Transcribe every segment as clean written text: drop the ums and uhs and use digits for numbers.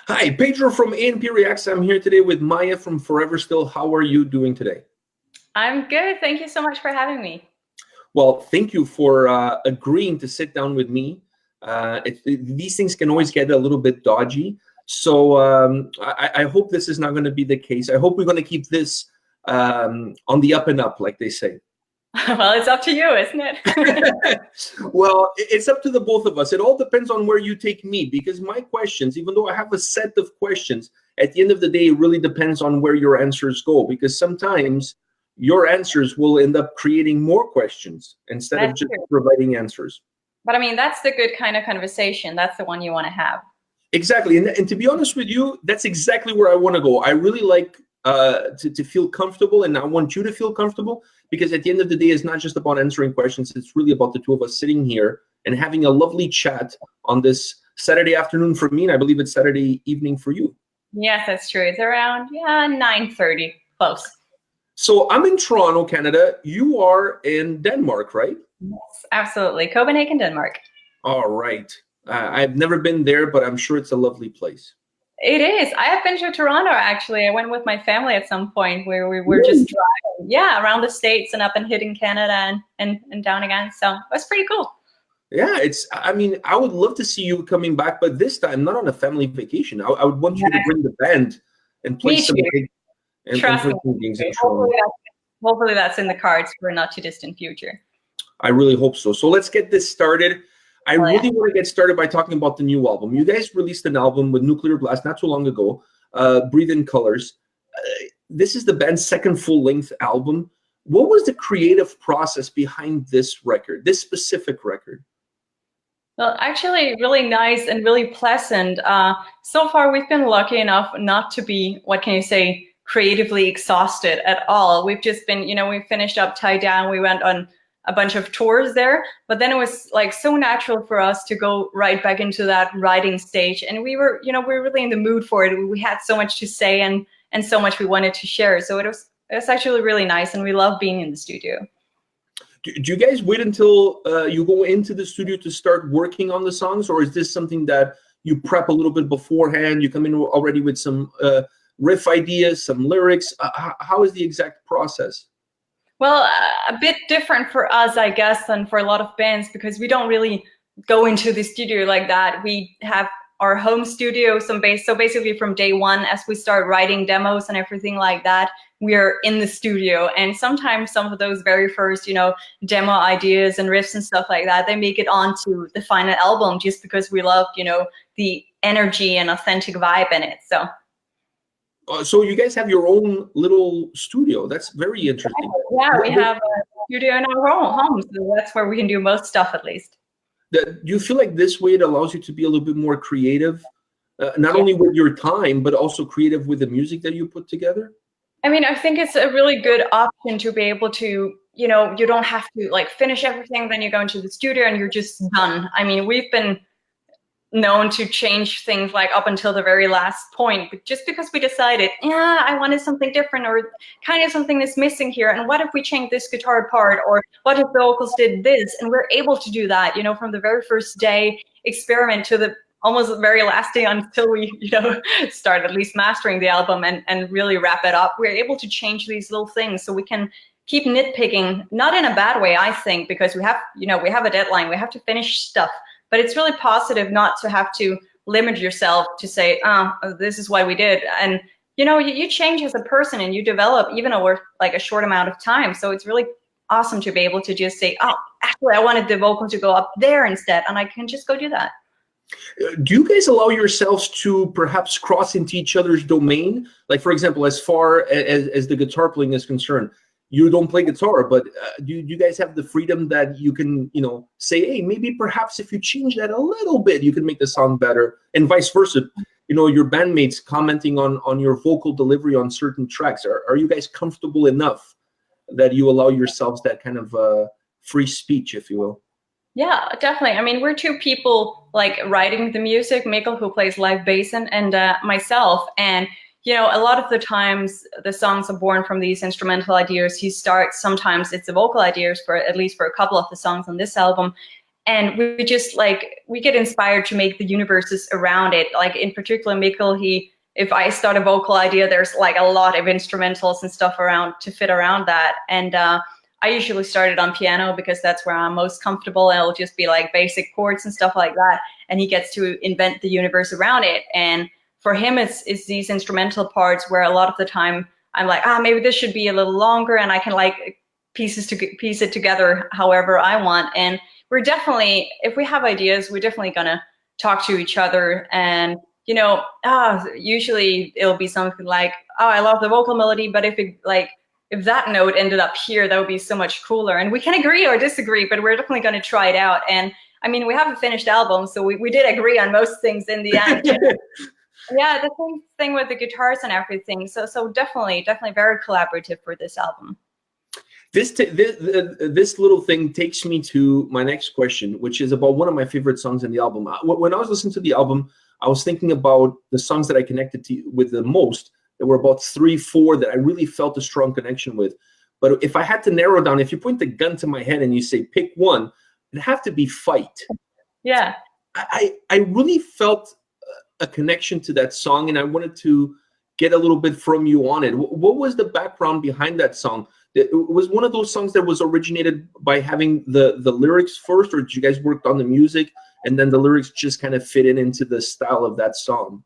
Hi, Pedro from A&P-REACTS. I'm here today with Maja from Forever Still. How are you doing today? I'm good. Thank you so much for having me. Well, thank you for agreeing to sit down with me. These things can always get a little bit dodgy. So I hope this is not going to be the case. I hope we're going to keep this on the up and up, like they say. Well, it's up to you, isn't it? Well, it's up to the both of us. It all depends on where you take me, because my questions, even though I have a set of questions, at the end of the day, it really depends on where your answers go, because sometimes your answers will end up creating more questions instead of just providing answers. But I mean, that's the good kind of conversation. That's the one you want to have. Exactly. And to be honest with you, that's exactly where I want to go. I really like to feel comfortable, and I want you to feel comfortable, because at the end of the day, it's not just about answering questions. It's really about the two of us sitting here and having a lovely chat on this Saturday afternoon for me, and I believe it's Saturday evening for you. Yes, that's true. It's around 9:30, close. So I'm in Toronto, Canada. You are in Denmark, right? Yes, absolutely. Copenhagen, Denmark. All right. I've never been there, but I'm sure it's a lovely place. It is. I have been to Toronto, actually. I went with my family at some point where we were just driving, around the States and up and hitting Canada and down again. So it was pretty cool. Yeah, I mean, I would love to see you coming back, but this time not on a family vacation. I would want you to bring the band and play some gigs and things in Toronto. Hopefully that's in the cards for a not too distant future. I really hope so. So let's get this started. I really want to get started by talking about the new album. You guys released an album with Nuclear Blast not too long ago, Breathe in Colors. This is the band's second full-length album. What was the creative process behind this record, this specific record? Well, actually, really nice and really pleasant. So far, we've been lucky enough not to be, what can you say, creatively exhausted at all. We've just been, we finished up Tie Down. We went on a bunch of tours there, but then it was like so natural for us to go right back into that writing stage. And we were, we were really in the mood for it. We had so much to say and so much we wanted to share. So it was actually really nice, and we love being in the studio. Do you guys wait until you go into the studio to start working on the songs, or is this something that you prep a little bit beforehand? You come in already with some riff ideas, some lyrics. How is the exact process? Well, a bit different for us, I guess, than for a lot of bands, because we don't really go into the studio like that. We have our home studio, so basically from day one, as we start writing demos and everything like that, we're in the studio. And sometimes some of those very first, demo ideas and riffs and stuff like that, they make it onto the final album just because we love, the energy and authentic vibe in it. So you guys have your own little studio. That's very interesting. Yeah, we have a studio in our own home, so that's where we can do most stuff, at least. Do you feel like this way it allows you to be a little bit more creative, not only with your time, but also creative with the music that you put together? I mean, I think it's a really good option to be able to, you don't have to like finish everything, then you go into the studio and you're just done. I mean, we've been known to change things like up until the very last point, but just because we decided, I wanted something different, or kind of something is missing here, and what if we change this guitar part, or what if the vocals did this, and we're able to do that, from the very first day experiment to the almost the very last day until we, start at least mastering the album and really wrap it up. We're able to change these little things so we can keep nitpicking, not in a bad way, I think, because we have, we have a deadline, we have to finish stuff. But it's really positive not to have to limit yourself to say, this is what we did. And, you change as a person and you develop even over like a short amount of time. So it's really awesome to be able to just say, actually, I wanted the vocal to go up there instead. And I can just go do that. Do you guys allow yourselves to perhaps cross into each other's domain? Like, for example, as far as the guitar playing is concerned, you don't play guitar, but do you guys have the freedom that you can, say, hey, maybe perhaps if you change that a little bit, you can make the song better, and vice versa? Your bandmates commenting on your vocal delivery on certain tracks. Are you guys comfortable enough that you allow yourselves that kind of free speech, if you will? Yeah, definitely. I mean, we're two people like writing the music, Mikkel, who plays live bass, and myself. And a lot of the times the songs are born from these instrumental ideas. He starts, sometimes it's the vocal ideas, for at least for a couple of the songs on this album. And we just like, we get inspired to make the universes around it. Like in particular, Mikkel, if I start a vocal idea, there's like a lot of instrumentals and stuff around to fit around that. And I usually start it on piano because that's where I'm most comfortable, and it'll just be like basic chords and stuff like that. And he gets to invent the universe around it. And for him, it's these instrumental parts where a lot of the time I'm like, maybe this should be a little longer, and I can like piece it together however I want. And we're definitely, if we have ideas, we're definitely gonna talk to each other. And you know, usually it'll be something like, I love the vocal melody, but if that note ended up here, that would be so much cooler. And we can agree or disagree, but we're definitely going to try it out. And I mean, we have a finished album, so we did agree on most things in the end. Yeah, the same thing with the guitars and everything. So definitely very collaborative for this album. This little thing takes me to my next question, which is about one of my favorite songs in the album. When I was listening to the album, I was thinking about the songs that I connected with the most. There were about 3, 4 that I really felt a strong connection with. But if I had to narrow down, if you point the gun to my head and you say pick one, it'd have to be Fight. Yeah. I really felt a connection to that song, and I wanted to get a little bit from you on it. What was the background behind that song? It was one of those songs that was originated by having the lyrics first, or did you guys work on the music and then the lyrics just kind of fit into the style of that song?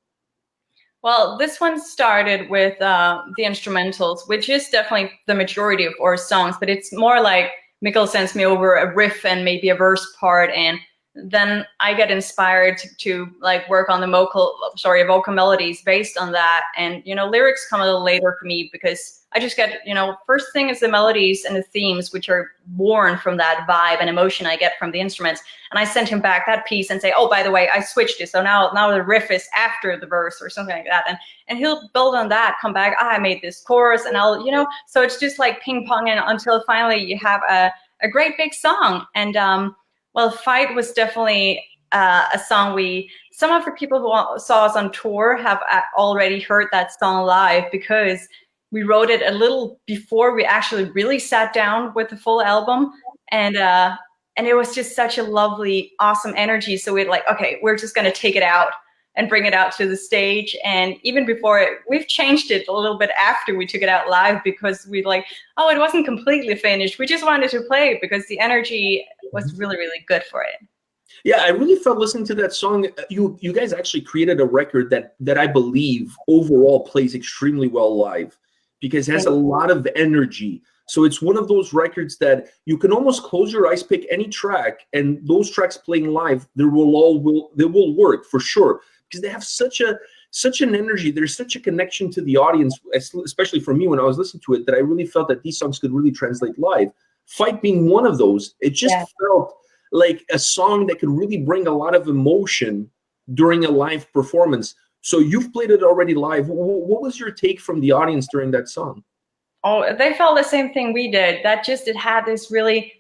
Well, this one started with the instrumentals, which is definitely the majority of our songs, but it's more like Mikkel sends me over a riff and maybe a verse part, and then I get inspired to like work on the vocal melodies based on that. And, you know, lyrics come a little later for me because I just get, you know, first thing is the melodies and the themes, which are born from that vibe and emotion I get from the instruments. And I send him back that piece and say, oh, by the way, I switched it. So now the riff is after the verse or something like that. And he'll build on that, come back, I made this chorus, and I'll, you know, so it's just like ping ponging until finally you have a great big song. And, well, Fight was definitely a song some of the people who saw us on tour have already heard that song live, because we wrote it a little before we actually really sat down with the full album. And it was just such a lovely, awesome energy. So we're like, okay, we're just going to take it out and bring it out to the stage. And even before it, we've changed it a little bit after we took it out live, because we like, oh, it wasn't completely finished. We just wanted to play it because the energy was really, really good for it. Yeah, I really felt listening to that song. You guys actually created a record that I believe overall plays extremely well live, because it has a lot of energy. So it's one of those records that you can almost close your eyes, pick any track, and those tracks playing live, they will work for sure, because they have such an energy. There's such a connection to the audience, especially for me when I was listening to it, that I really felt that these songs could really translate live. Fight being one of those, it just felt like a song that could really bring a lot of emotion during a live performance. So you've played it already live. What was your take from the audience during that song? Oh, they felt the same thing we did. That it had this really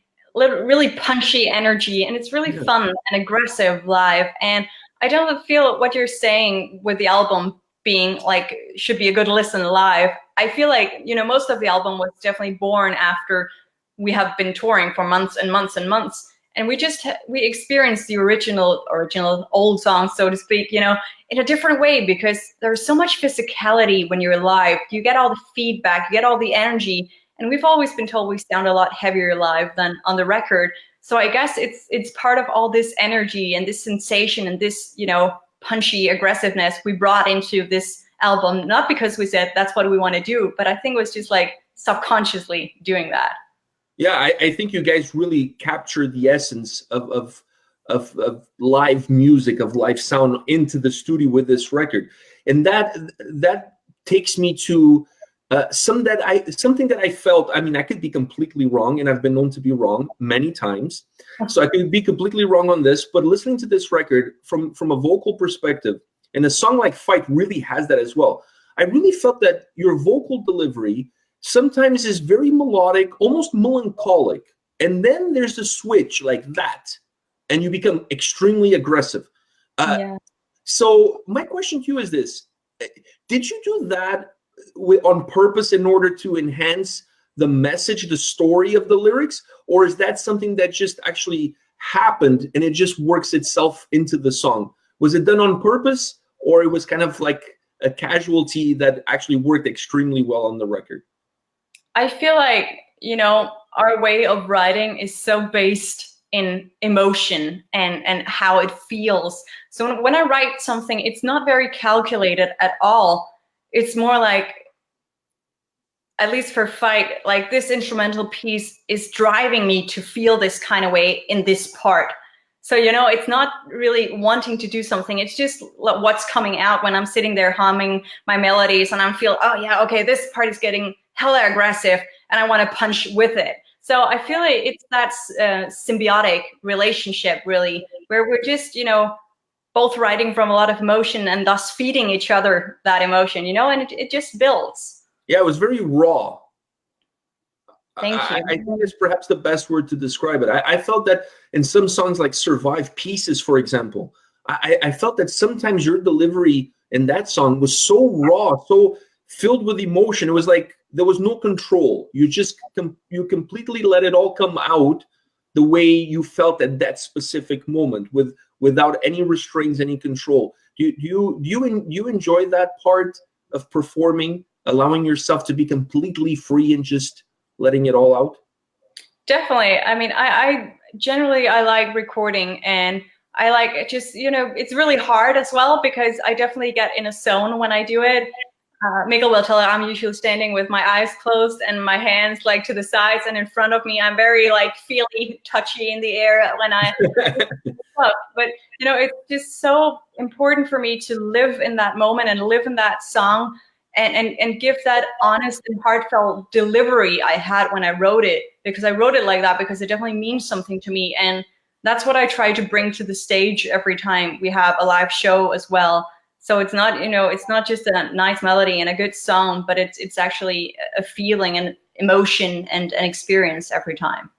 punchy energy, and it's really fun and aggressive live. And I don't feel what you're saying with the album being like should be a good listen live. I feel like, you know, most of the album was definitely born after we have been touring for months and months and months. And we experienced the original old songs, so to speak, you know, in a different way, because there's so much physicality when you're live. You get all the feedback, you get all the energy. And we've always been told we sound a lot heavier live than on the record. So I guess it's part of all this energy and this sensation and this, you know, punchy aggressiveness we brought into this album, not because we said that's what we want to do, but I think it was just like subconsciously doing that. Yeah, I think you guys really captured the essence of live music, of live sound into the studio with this record, and that takes me to something that I felt. I mean, I could be completely wrong, and I've been known to be wrong many times, so I could be completely wrong on this. But listening to this record from a vocal perspective, and a song like Fight really has that as well. I really felt that your vocal delivery sometimes is very melodic, almost melancholic. And then there's a switch like that, and you become extremely aggressive. So my question to you is this. Did you do that on purpose in order to enhance the message, the story of the lyrics? Or is that something that just actually happened and it just works itself into the song? Was it done on purpose, or it was kind of like a casualty that actually worked extremely well on the record? I feel like, you know, our way of writing is so based in emotion and how it feels. So when I write something, it's not very calculated at all. It's more like, at least for Fight, like this instrumental piece is driving me to feel this kind of way in this part. So, you know, it's not really wanting to do something. It's just what's coming out when I'm sitting there humming my melodies and I'm feel, oh yeah, okay, this part is getting hella aggressive and I want to punch with it. So I feel like it's that symbiotic relationship, really, where we're just, you know, both writing from a lot of emotion and thus feeding each other that emotion, you know, and it just builds. Yeah, it was very raw. Thank you. I think it's perhaps the best word to describe it. I felt that in some songs like Survive Pieces, for example, I felt that sometimes your delivery in that song was so raw, so filled with emotion. It was like there was no control. You just you completely let it all come out the way you felt at that specific moment, without any restraints, any control. Do you enjoy that part of performing, allowing yourself to be completely free and just letting it all out? Definitely. I mean, I generally like recording, and I like it just, you know, it's really hard as well because I definitely get in a zone when I do it. Mikkel will tell you I'm usually standing with my eyes closed and my hands like to the sides, and in front of me I'm very like feely, touchy in the air when I but you know, it's just so important for me to live in that moment and live in that song and give that honest and heartfelt delivery I had when I wrote it, because I wrote it like that because it definitely means something to me, and that's what I try to bring to the stage every time we have a live show as well. So it's not, you know, it's not just a nice melody and a good song, but it's actually a feeling and emotion and an experience every time.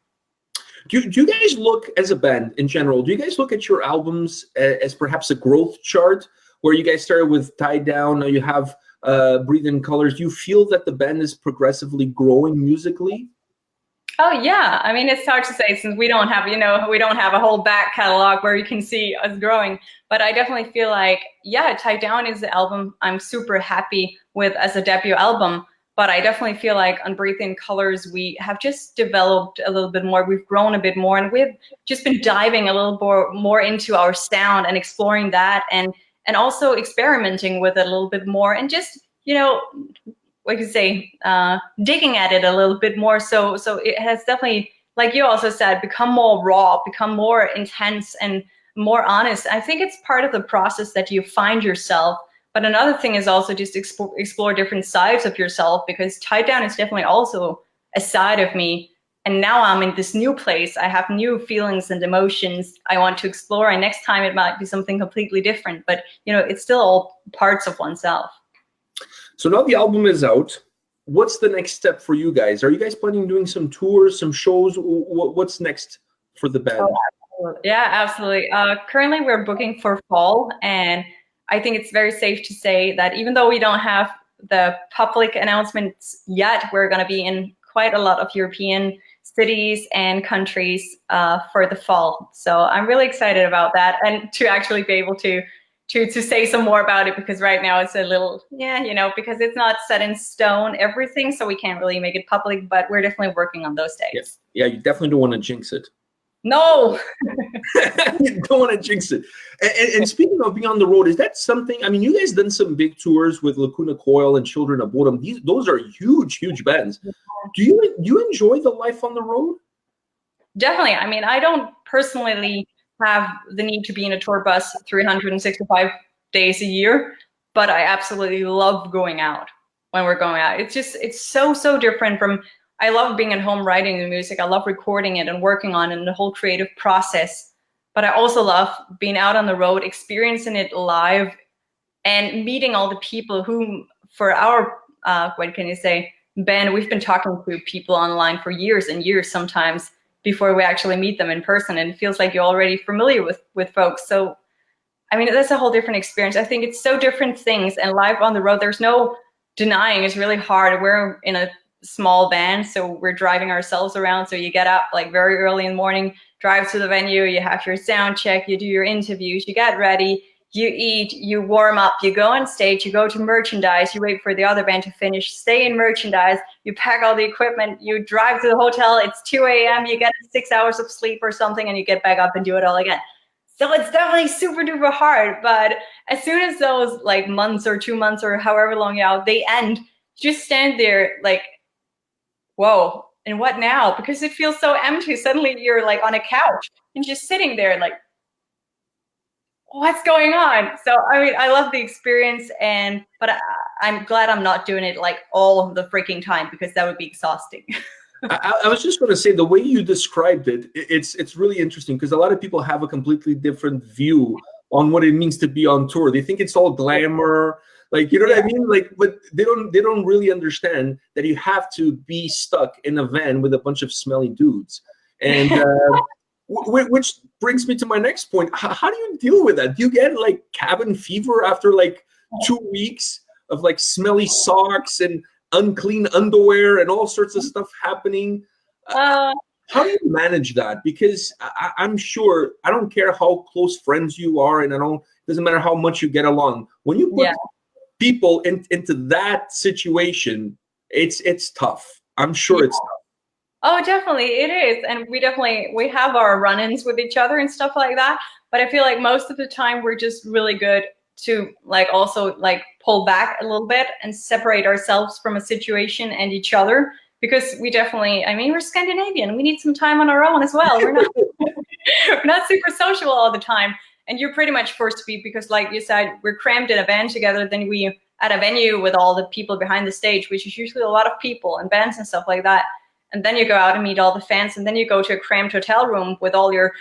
Do you guys look, as a band in general, do you guys look at your albums as perhaps a growth chart, where you guys started with Tied Down, now you have Breathe in Colors? Do you feel that the band is progressively growing musically? Oh yeah, I mean, it's hard to say since we don't have, you know, we don't have a whole back catalog where you can see us growing. But I definitely feel like, yeah, Tied Down is the album I'm super happy with as a debut album. But I definitely feel like on Breathe in Colors, we have just developed a little bit more. We've grown a bit more, and we've just been diving a little more into our sound and exploring that, and also experimenting with it a little bit more, and just, you know, like you say, digging at it a little bit more. So it has definitely, like you also said, become more raw, become more intense and more honest. I think it's part of the process that you find yourself. But another thing is also just explore different sides of yourself, because Tied Down is definitely also a side of me. And now I'm in this new place. I have new feelings and emotions I want to explore. And next time it might be something completely different. But, you know, it's still all parts of oneself. So now the album is out. What's the next step for you guys? Are you guys planning on doing some tours, some shows? What's next for the band? Oh, yeah, absolutely. Currently, we're booking for fall, and I think it's very safe to say that even though we don't have the public announcements yet, we're going to be in quite a lot of European cities and countries for the fall. So I'm really excited about that, and to actually be able to say some more about it, because right now it's a little, yeah, you know, because it's not set in stone, everything, so we can't really make it public, but we're definitely working on those dates. Yeah, you definitely don't want to jinx it. No! You don't want to jinx it. And speaking of being on the road, is that something, I mean, you guys done some big tours with Lacuna Coil and Children of Borden. Those are huge bands. Do you enjoy the life on the road? Definitely. I mean, I don't personally have the need to be in a tour bus 365 days a year, but I absolutely love going out when we're going out. It's so different from, I love being at home writing the music. I love recording it and working on it and the whole creative process. But I also love being out on the road, experiencing it live, and meeting all the people who, for our, what can you say, band, we've been talking to people online for years and years sometimes before we actually meet them in person, and it feels like you're already familiar with folks. So, I mean, that's a whole different experience. I think it's so different things, and live on the road, there's no denying, it's really hard. We're in a small van, so we're driving ourselves around. So you get up like very early in the morning, drive to the venue, you have your sound check, you do your interviews, you get ready, you eat, you warm up, you go on stage, you go to merchandise, you wait for the other band to finish, stay in merchandise, you pack all the equipment, you drive to the hotel, it's 2 a.m., you get 6 hours of sleep or something, and you get back up and do it all again. So it's definitely super duper hard, but as soon as those like months or 2 months or however long you're out, they end, just stand there like, whoa, and what now? Because it feels so empty. Suddenly you're like on a couch and just sitting there like, what's going on? So, I mean, I love the experience, but I'm glad I'm not doing it like all of the freaking time, because that would be exhausting. I was just going to say, the way you described it, it's really interesting, because a lot of people have a completely different view on what it means to be on tour. They think it's all glamour, like, you know what I mean? Like, but they don't really understand that you have to be stuck in a van with a bunch of smelly dudes. And which brings me to my next point. How do you deal with that? Do you get like cabin fever after like 2 weeks of like smelly socks and unclean underwear and all sorts of stuff happening? How do you manage that? Because I'm sure, I don't care how close friends you are, and it doesn't matter how much you get along. When you put people into that situation, it's tough. I'm sure it's tough. Oh, definitely, it is. And we have our run-ins with each other and stuff like that. But I feel like most of the time we're just really good to like also like pull back a little bit and separate ourselves from a situation and each other, because we definitely, I mean, we're Scandinavian. We need some time on our own as well. We're not super social all the time. And you're pretty much forced to be, because like you said, we're crammed in a band together, then we at a venue with all the people behind the stage, which is usually a lot of people and bands and stuff like that. And then you go out and meet all the fans, and then you go to a cramped hotel room with all your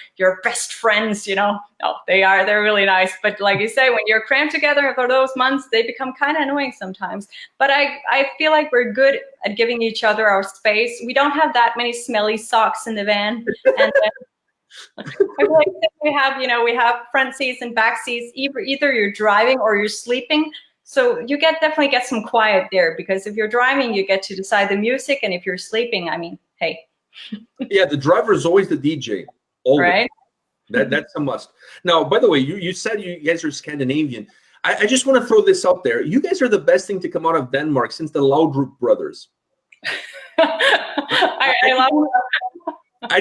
best friends, you know. Oh, they're really nice. But like you say, when you're cramped together for those months, they become kind of annoying sometimes. But I feel like we're good at giving each other our space. We don't have that many smelly socks in the van. And I feel like we have front seats and back seats. Either you're driving or you're sleeping. So you definitely get some quiet there, because if you're driving, you get to decide the music, and if you're sleeping, I mean, hey. Yeah, the driver is always the DJ. Always. Right. That's a must. Now, by the way, you said you guys are Scandinavian. I just want to throw this out there. You guys are the best thing to come out of Denmark since the Laudrup brothers. I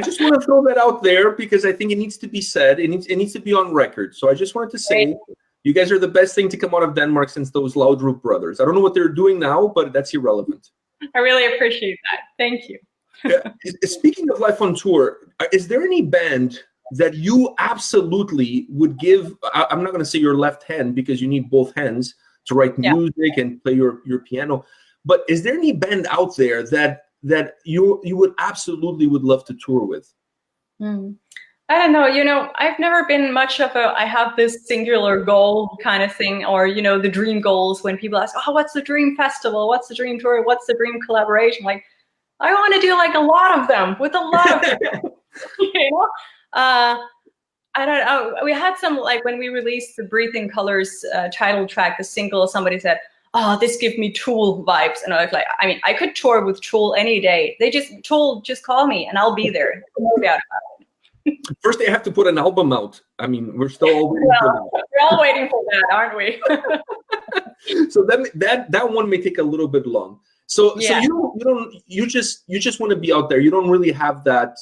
just want to throw that out there, because I think it needs to be said. It needs to be on record. So I just wanted to say, you guys are the best thing to come out of Denmark since those Laudrup brothers. I don't know what they're doing now, but that's irrelevant. I really appreciate that. Thank you. Speaking of life on tour, is there any band that you absolutely would give, I'm not going to say your left hand, because you need both hands to write music and play your piano, but is there any band out there that you would absolutely would love to tour with? I don't know, I've never been much of I have this singular goal kind of thing, or, the dream goals. When people ask, oh, what's the dream festival? What's the dream tour? What's the dream collaboration? Like, I want to do like a lot of them with a lot of people. I don't know. We had some, like when we released the Breathing Colors title track, the single, somebody said, oh, this gives me Tool vibes. And I was like, I mean, I could tour with Tool any day. Tool, just call me and I'll be there. No doubt about it. First, they have to put an album out. I mean, we're still all waiting for that. We're all waiting for that, aren't we? So that one may take a little bit long. So you just want to be out there. You don't really have that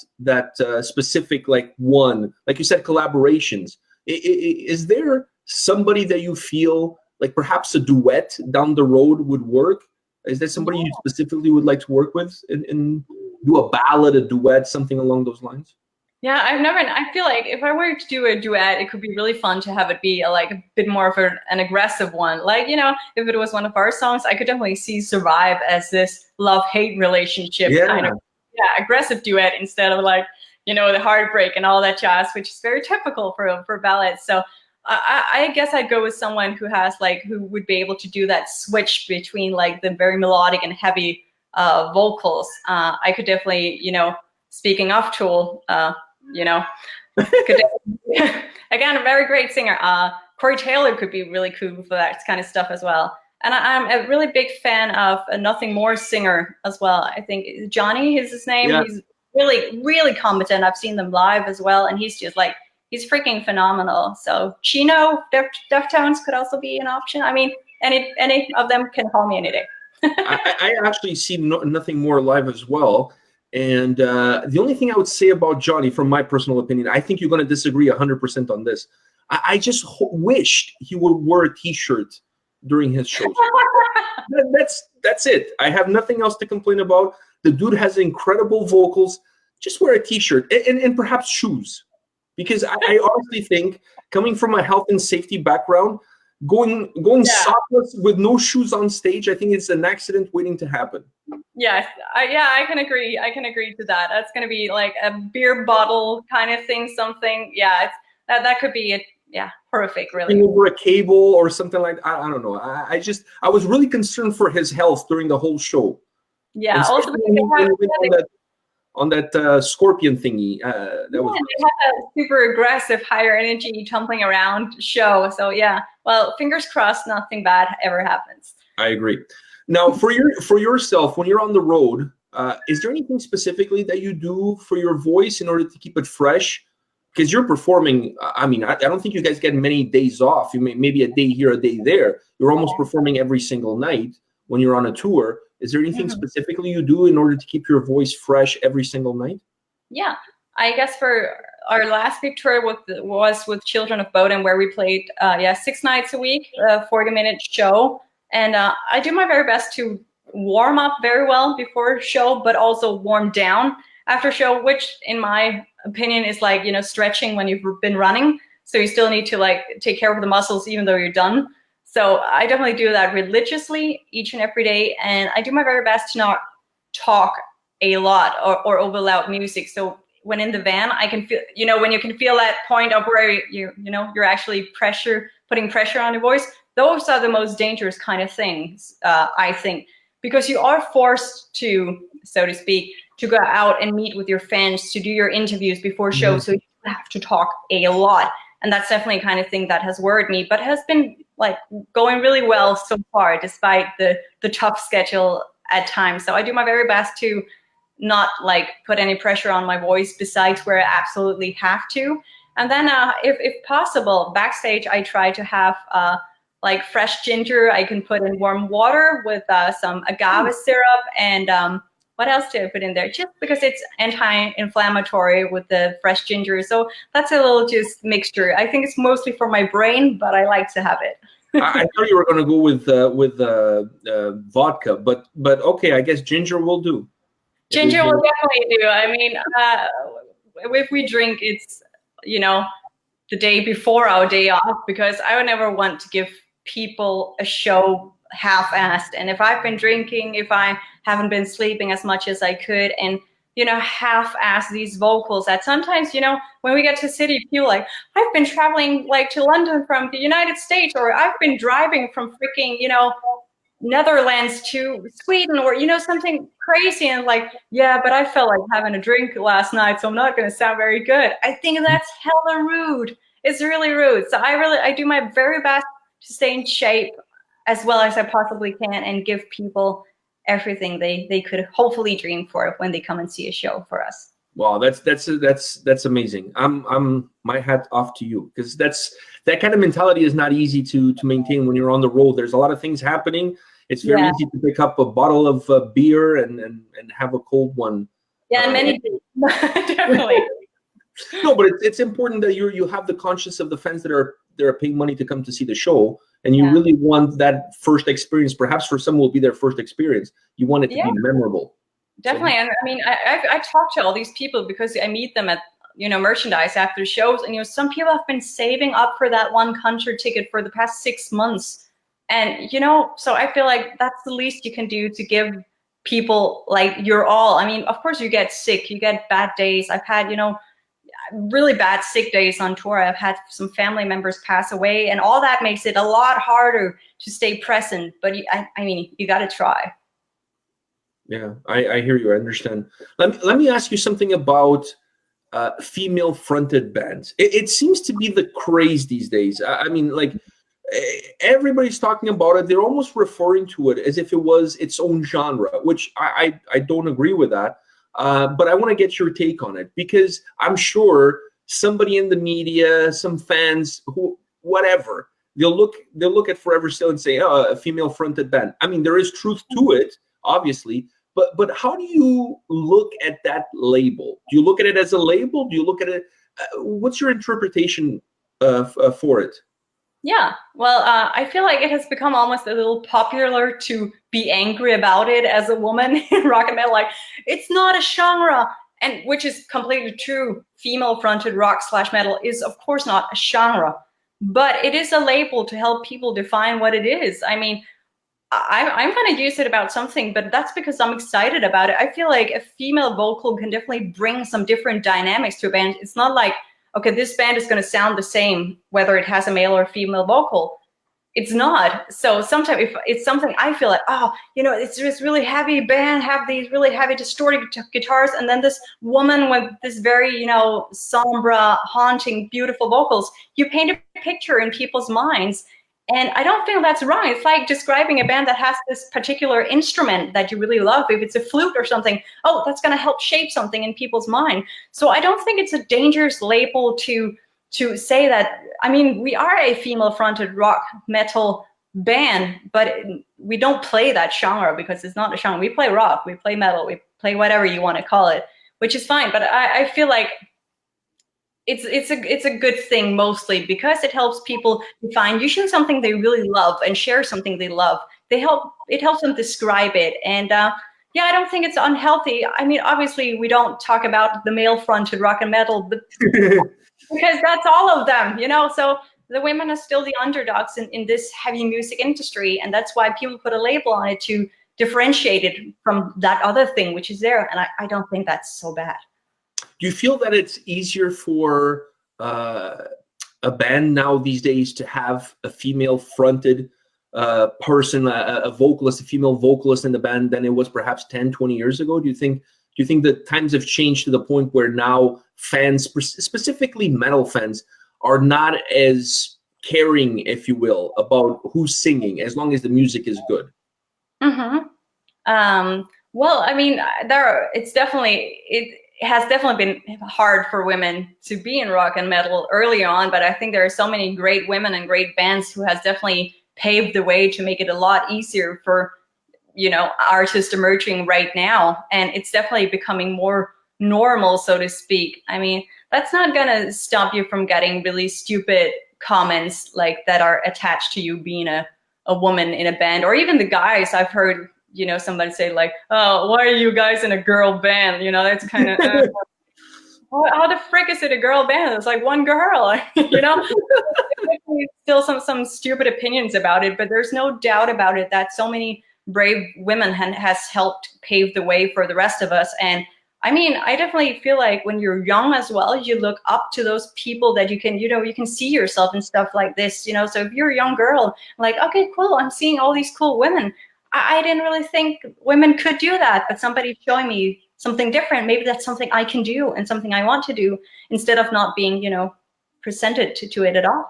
specific like one, like you said, collaborations. Is there somebody that you feel like perhaps a duet down the road would work? Is there somebody you specifically would like to work with and do a ballad, a duet, something along those lines? Yeah, I feel like if I were to do a duet, it could be really fun to have it be a bit more of an aggressive one. Like, if it was one of our songs, I could definitely see Survive as this love-hate relationship kind of aggressive duet, instead of the heartbreak and all that jazz, which is very typical for ballads. So I guess I'd go with someone who has who would be able to do that switch between the very melodic and heavy vocals. I could definitely, speaking of Tool, again, a very great singer. Corey Taylor could be really cool for that kind of stuff as well. And I'm a really big fan of a Nothing More singer as well. I think Johnny is his name. Yeah. He's really, really competent. I've seen them live as well, and he's just like, he's freaking phenomenal. So Chino, Deftones could also be an option. I mean, any of them can call me any day. I actually see Nothing More live as well. And the only thing I would say about Johnny, from my personal opinion, I think you're going to disagree 100% on this. I just wished he would wear a T-shirt during his shows. That's it. I have nothing else to complain about. The dude has incredible vocals. Just wear a T-shirt and perhaps shoes. Because I honestly think, coming from a health and safety background, going sockless with no shoes on stage, I think it's an accident waiting to happen. Yes, I can agree. I can agree to that. That's going to be like a beer bottle kind of thing, something. Yeah, that could be it. Yeah, horrific, really. Over a cable or something like I don't know. I was really concerned for his health during the whole show. Yeah, also on that scorpion thingy. They had a super aggressive, higher energy, tumbling around show. So yeah, well, fingers crossed, nothing bad ever happens. I agree. Now, for yourself, when you're on the road, is there anything specifically that you do for your voice in order to keep it fresh? Because you're performing. I mean, I don't think you guys get many days off. You maybe a day here, a day there. You're almost performing every single night when you're on a tour. Is there anything specifically you do in order to keep your voice fresh every single night? Yeah, I guess for our last big tour was with Children of Borden, where we played 6 nights a week, a 40-minute show. And I do my very best to warm up very well before show, but also warm down after show, which in my opinion is like, stretching when you've been running. So you still need to like take care of the muscles even though you're done. So I definitely do that religiously each and every day. And I do my very best to not talk a lot or over loud music. So when in the van, I can feel, when you can feel that point of where you're actually putting pressure on your voice. Those are the most dangerous kind of things, I think, because you are forced to, so to speak, to go out and meet with your fans, to do your interviews before shows. So you have to talk a lot. And that's definitely the kind of thing that has worried me, but has been like going really well so far, despite the tough schedule at times. So I do my very best to not like put any pressure on my voice besides where I absolutely have to. And then if possible, backstage, I try to have like fresh ginger. I can put in warm water with some agave syrup and what else do I put in there? Just because it's anti-inflammatory with the fresh ginger. So that's a little just mixture. I think it's mostly for my brain, but I like to have it. I thought you were going to go with vodka, but okay, I guess ginger will do. Ginger will definitely do. I mean, if we drink, it's, the day before our day off, because I would never want to give people a show half-assed. And if I've been drinking, if I haven't been sleeping as much as I could, and half-ass these vocals that sometimes, when we get to city, feel like I've been traveling like to London from the United States, or I've been driving from freaking, Netherlands to Sweden, or, something crazy, and like, yeah, but I felt like having a drink last night, so I'm not going to sound very good. I think that's hella rude. It's really rude. So I do my very best to stay in shape as well as I possibly can and give people everything they could hopefully dream for when they come and see a show for us. Wow, that's amazing. I'm my hat off to you, because that kind of mentality is not easy to maintain when you're on the road. There's a lot of things happening. It's very easy to pick up a bottle of beer and have a cold one. Yeah, and many definitely. No, but it's important that you have the conscience of the fans that are paying money to come to see the show, and you really want that first experience. Perhaps for some will be their first experience. You want it to be memorable. Definitely, and I mean, I talk to all these people because I meet them at merchandise after shows, and some people have been saving up for that one concert ticket for the past 6 months, and so I feel like that's the least you can do to give people like your all. I mean, of course you get sick, you get bad days. I've had really bad sick days on tour. I've had some family members pass away, and all that makes it a lot harder to stay present. But I mean, you got to try. Yeah, I hear you. I understand. Let me ask you something about female-fronted bands. It seems to be the craze these days. I mean, like, everybody's talking about it. They're almost referring to it as if it was its own genre, which I don't agree with that. But I want to get your take on it, because I'm sure somebody in the media, some fans, who, whatever, they'll look at Forever Still and say, oh, a female-fronted band. I mean, there is truth to it, obviously, but how do you look at that label? Do you look at it as a label? Do you look at it? What's your interpretation for it? Yeah, well, I feel like it has become almost a little popular to be angry about it as a woman in rock and metal. Like, it's not a genre, and which is completely true. Female-fronted rock/metal is, of course, not a genre, but it is a label to help people define what it is. I mean, I'm going to use it about something, but that's because I'm excited about it. I feel like a female vocal can definitely bring some different dynamics to a band. It's not like, okay, this band is going to sound the same whether it has a male or female vocal. It's not. So sometimes if it's something I feel like, oh, you know, it's this really heavy band, have these really heavy distorted guitars, and then this woman with this very, you know, somber, haunting, beautiful vocals, you paint a picture in people's minds. And I don't feel that's wrong. It's like describing a band that has this particular instrument that you really love. If it's a flute or something, oh, that's going to help shape something in people's mind. So I don't think it's a dangerous label to say that. I mean, we are a female-fronted rock metal band, but we don't play that genre because it's not a genre. We play rock, we play metal, we play whatever you want to call it, which is fine. But I feel like it's a good thing mostly because it helps people define usually something they really love and share something they love. It helps them describe it. And yeah, I don't think it's unhealthy. I mean, obviously we don't talk about the male-fronted rock and metal, but because that's all of them, you know. So the women are still the underdogs in this heavy music industry, and that's why people put a label on it to differentiate it from that other thing which is there. And I don't think that's so bad. Do you feel that it's easier for a band now these days to have a female-fronted person, a vocalist, a female vocalist in the band than it was perhaps 10, 20 years ago? Do you think that times have changed to the point where now fans, specifically metal fans, are not as caring, if you will, about who's singing as long as the music is good? Mm-hmm. Well, I mean, it has definitely been hard for women to be in rock and metal early on, but I think there are so many great women and great bands who has definitely paved the way to make it a lot easier for, you know, artists emerging right now. And it's definitely becoming more normal, so to speak. I mean, that's not gonna stop you from getting really stupid comments like that are attached to you being a woman in a band, or even the guys. I've heard, you know, somebody say like, oh, why are you guys in a girl band? You know, that's kind of, how the frick is it a girl band? It's like one girl, you know? Still some stupid opinions about it, but there's no doubt about it that so many brave women has helped pave the way for the rest of us. And I mean, I definitely feel like when you're young as well, you look up to those people that you can, you know, you can see yourself in stuff like this, you know? So if you're a young girl, like, okay, cool, I'm seeing all these cool women. I didn't really think women could do that, but somebody's showing me something different. Maybe that's something I can do and something I want to do, instead of not being, you know, presented to it at all.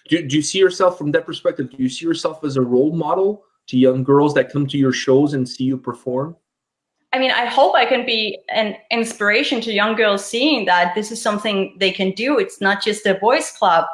Do you see yourself from that perspective? Do you see yourself as a role model to young girls that come to your shows and see you perform? I mean, I hope I can be an inspiration to young girls seeing that this is something they can do. It's not just a voice club.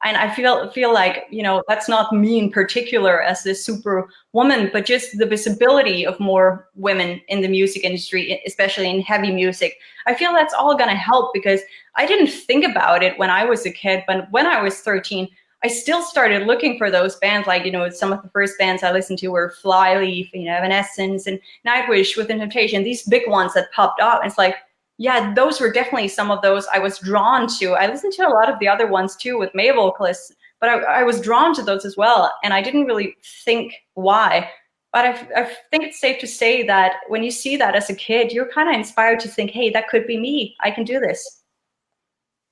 And I feel like, you know, that's not me in particular as this super woman, but just the visibility of more women in the music industry, especially in heavy music. I feel that's all going to help, because I didn't think about it when I was a kid, but when I was 13, I still started looking for those bands. Like, you know, some of the first bands I listened to were Flyleaf, you know, Evanescence and Nightwish with Temptation, these big ones that popped up. And it's like, yeah, those were definitely some of those I was drawn to. I listened to a lot of the other ones too with male vocalists, but I was drawn to those as well. And I didn't really think why. But I think it's safe to say that when you see that as a kid, you're kind of inspired to think, hey, that could be me. I can do this.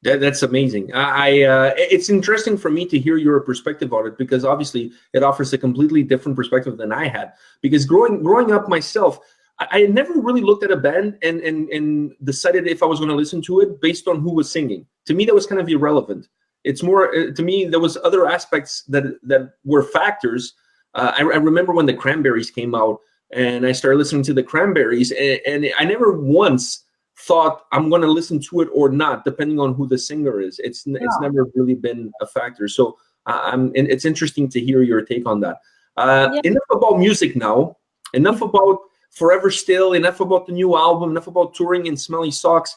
That's amazing. It's interesting for me to hear your perspective on it, because obviously it offers a completely different perspective than I had. Because growing up myself, I never really looked at a band and decided if I was going to listen to it based on who was singing. To me, that was kind of irrelevant. It's more to me. There was other aspects that were factors. I remember when the Cranberries came out, and I started listening to the Cranberries, and I never once thought I'm going to listen to it or not, depending on who the singer is. It's never really been a factor. So and it's interesting to hear your take on that. Enough about music now. Enough about Forever Still. Enough about the new album. Enough about touring in smelly socks.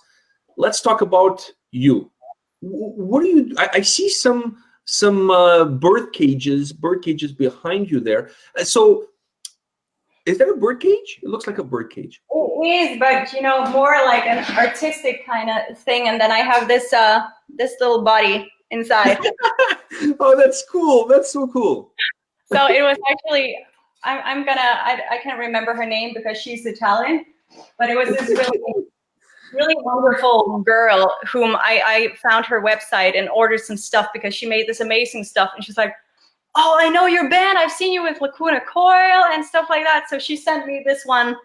Let's talk about you. What do you? I see some bird cages behind you there. So is that a bird cage? It looks like a bird cage. It is, but you know, more like an artistic kind of thing. And then I have this little body inside. Oh, that's cool. That's so cool. So it was actually, I can't remember her name because she's Italian, but it was this really wonderful girl whom I found her website and ordered some stuff because she made this amazing stuff. And she's like, oh, I know your band. I've seen you with Lacuna Coil and stuff like that. So she sent me this one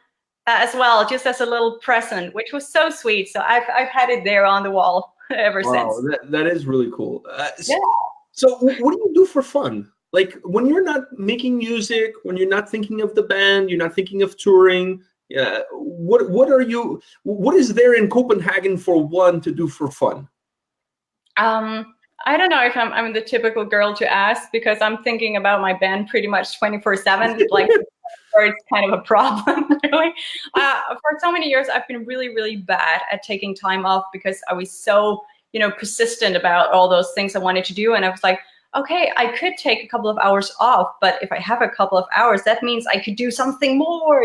as well, just as a little present, which was so sweet. So I've had it there on the wall ever since. That is really cool. So what do you do for fun? Like when you're not making music, when you're not thinking of the band, you're not thinking of touring. What is there in Copenhagen for one to do for fun? I don't know if I'm the typical girl to ask because I'm thinking about my band pretty much 24/7. Like, or it's kind of a problem, really. For so many years, I've been really, really bad at taking time off because I was so, persistent about all those things I wanted to do. And I was like, okay, I could take a couple of hours off, but if I have a couple of hours, that means I could do something more,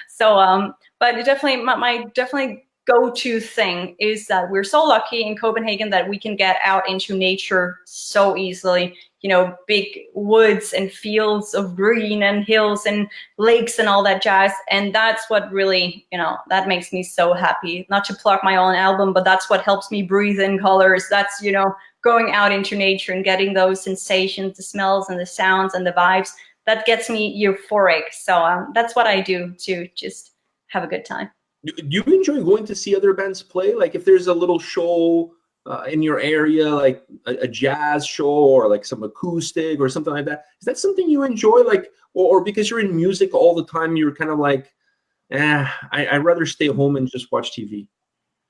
So, but definitely, my definitely go-to thing is that we're so lucky in Copenhagen that we can get out into nature so easily, big woods and fields of green and hills and lakes and all that jazz. And that's what really, that makes me so happy. Not to plug my own album, but that's what helps me breathe in colors. That's, going out into nature and getting those sensations, the smells and the sounds and the vibes. That gets me euphoric. So that's what I do to just have a good time. Do you enjoy going to see other bands play? Like if there's a little show in your area, like a jazz show or like some acoustic or something like that, is that something you enjoy? Like, or because you're in music all the time, you're kind of like, I'd rather stay home and just watch TV.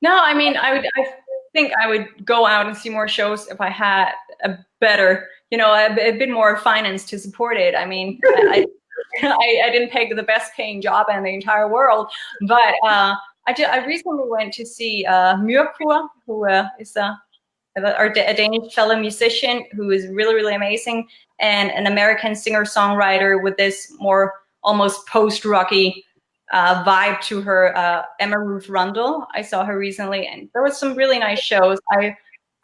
No, I mean, I think I would go out and see more shows if I had a better, a bit more finance to support it. I mean, I didn't pick the best paying job in the entire world, but I recently went to see Myrkur, who is a Danish fellow musician who is really, really amazing, and an American singer-songwriter with this more almost post-rocky vibe to her, Emma Ruth Rundle. I saw her recently, and there was some really nice shows.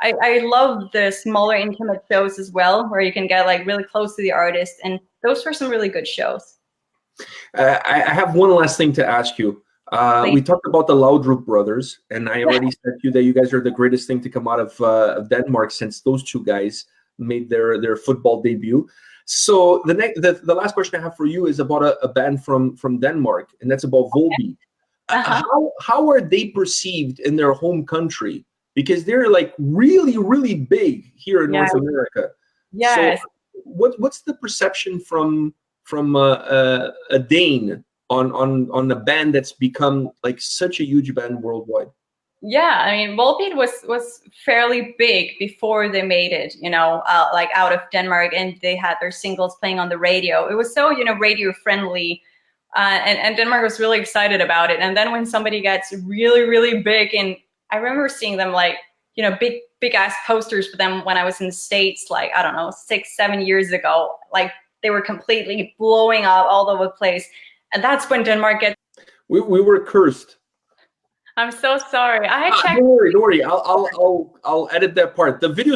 I love the smaller, intimate shows as well, where you can get like really close to the artist, and those were some really good shows. I have one last thing to ask you. We talked about the Laudrup brothers, and I already said to you that you guys are the greatest thing to come out of Denmark since those two guys made their football debut. So the last question I have for you is about a band from Denmark, and that's about Volbeat. How are they perceived in their home country? Because they're like really, really big here in North America. Yes. So what's the perception from a Dane on a band that's become like such a huge band worldwide? Yeah, I mean, Volbeat was fairly big before they made it, like out of Denmark, and they had their singles playing on the radio. It was so, radio friendly, and Denmark was really excited about it. And then when somebody gets really, really big, and I remember seeing them like, big ass posters for them when I was in the States, like, I don't know, 6-7 years ago, like they were completely blowing up all over the place. And that's when Denmark gets. We were cursed. I'm so sorry. I checked. Don't worry. I'll edit that part. The video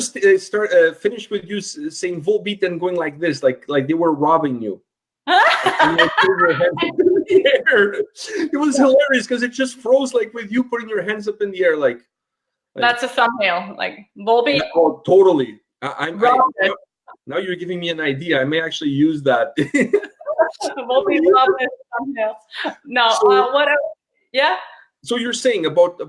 finished with you saying Volbeat and going like this, like they were robbing you. It was hilarious because it just froze like with you putting your hands up in the air, like that's a thumbnail, like Volbeat. Oh, totally. Now you're giving me an idea. I may actually use that. Volbeat love this thumbnail. No, so, yeah. So you're saying about the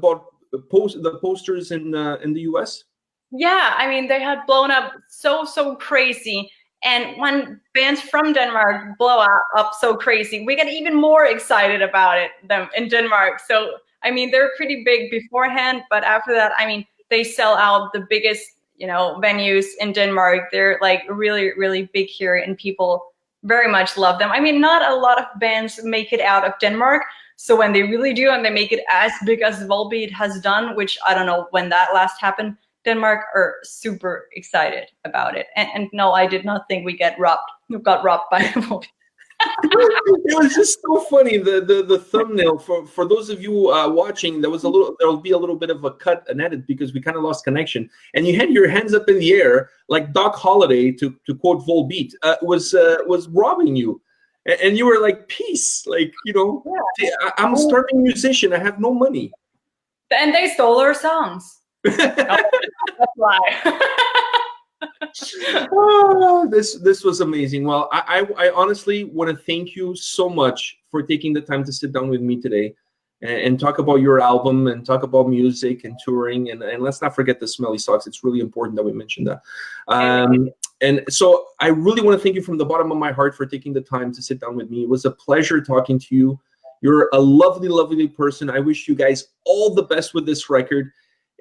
posters in the US? Yeah, I mean, they had blown up so crazy. And when bands from Denmark blow up so crazy, we get even more excited about them in Denmark. So, I mean, they're pretty big beforehand, but after that, I mean, they sell out the biggest, venues in Denmark. They're like really big here, and people very much love them. I mean, not a lot of bands make it out of Denmark. So when they really do, and they make it as big as Volbeat has done, which I don't know when that last happened, Denmark are super excited about it. And no, I did not think we got robbed by Volbeat. It was just so funny. The thumbnail for those of you watching, there'll be a little bit of a cut and edit because we kind of lost connection. And you had your hands up in the air like Doc Holliday, to quote Volbeat, was robbing you, and you were like, peace, like, I'm a starving musician, I have no money. And they stole our songs. That's why. Oh, this was amazing. Well, I honestly want to thank you so much for taking the time to sit down with me today and talk about your album and talk about music and touring, and let's not forget the smelly socks. It's really important that we mention that. And so I really want to thank you from the bottom of my heart for taking the time to sit down with me. It was a pleasure talking to you. You're a lovely person. I wish you guys all the best with this record.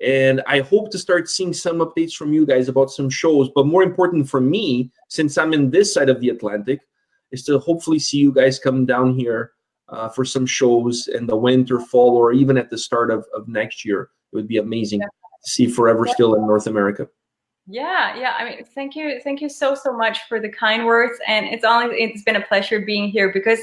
And I hope to start seeing some updates from you guys about some shows. But more important for me, since I'm in this side of the Atlantic, is to hopefully see you guys come down here for some shows in the winter, fall, or even at the start of next year. It would be amazing to see Forever Still in North America. Yeah. I mean, thank you so much for the kind words. And it's been a pleasure being here, because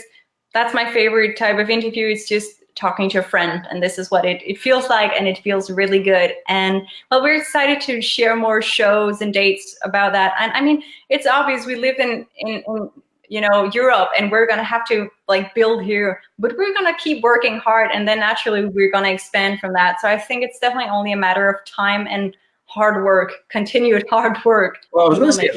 that's my favorite type of interview. It's just talking to a friend, and this is what it feels like, and it feels really good. And well, we're excited to share more shows and dates about that. And I mean, it's obvious we live in Europe, and we're gonna have to like build here, but we're gonna keep working hard, and then naturally we're gonna expand from that. So I think it's definitely only a matter of time and hard work, continued hard work. Well, I was gonna say,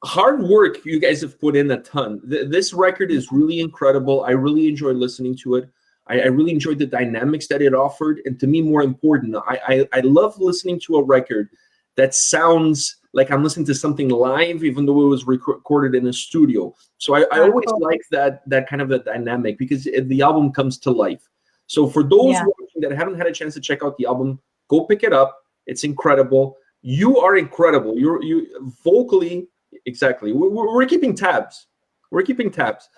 hard work, you guys have put in a ton. This record is really incredible. I really enjoyed listening to it. I really enjoyed the dynamics that it offered. And to me, more important, I love listening to a record that sounds like I'm listening to something live, even though it was recorded in a studio. So I always like that kind of a dynamic, because the album comes to life. So for those watching that haven't had a chance to check out the album, go pick it up. It's incredible. You are incredible. You vocally, exactly. We're keeping tabs. We're keeping tabs.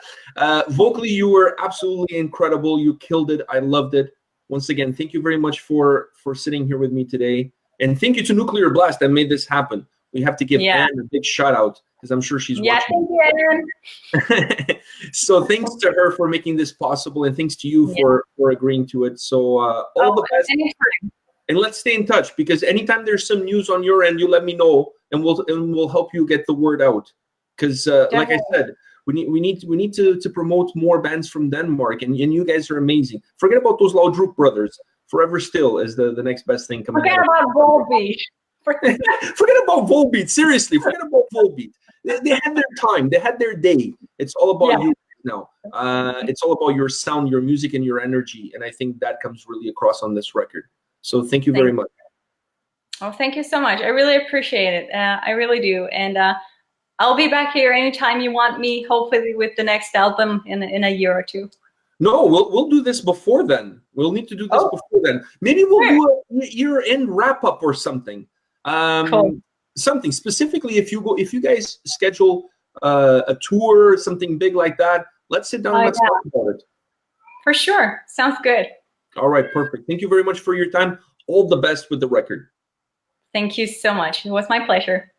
Vocally, you were absolutely incredible. You killed it. I loved it. Once again, thank you very much for sitting here with me today. And thank you to Nuclear Blast that made this happen. We have to give Anne a big shout out, because I'm sure she's watching. Thank you, Anne. So thanks to her for making this possible, and thanks to you for agreeing to it. So all the best. Anytime. And let's stay in touch, because anytime there's some news on your end, you let me know, and we'll help you get the word out. Because like I said, we need to promote more bands from Denmark, and you guys are amazing. Forget about those Laudrup brothers. Forever Still is the next best thing coming out. Forget about Volbeat. Forget about Volbeat. Seriously, forget about Volbeat. They had their time. They had their day. It's all about you now. It's all about your sound, your music, and your energy. And I think that comes really across on this record. So thank you very much. Oh, thank you so much. I really appreciate it. I really do. And I'll be back here anytime you want me, hopefully with the next album in a year or two. No, we'll do this before then. We'll need to do this before then. Maybe we'll do a year-end wrap-up or something. Cool. Something specifically, if you guys schedule a tour, something big like that, let's sit down and let's talk about it. For sure. Sounds good. All right, perfect. Thank you very much for your time. All the best with the record. Thank you so much. It was my pleasure.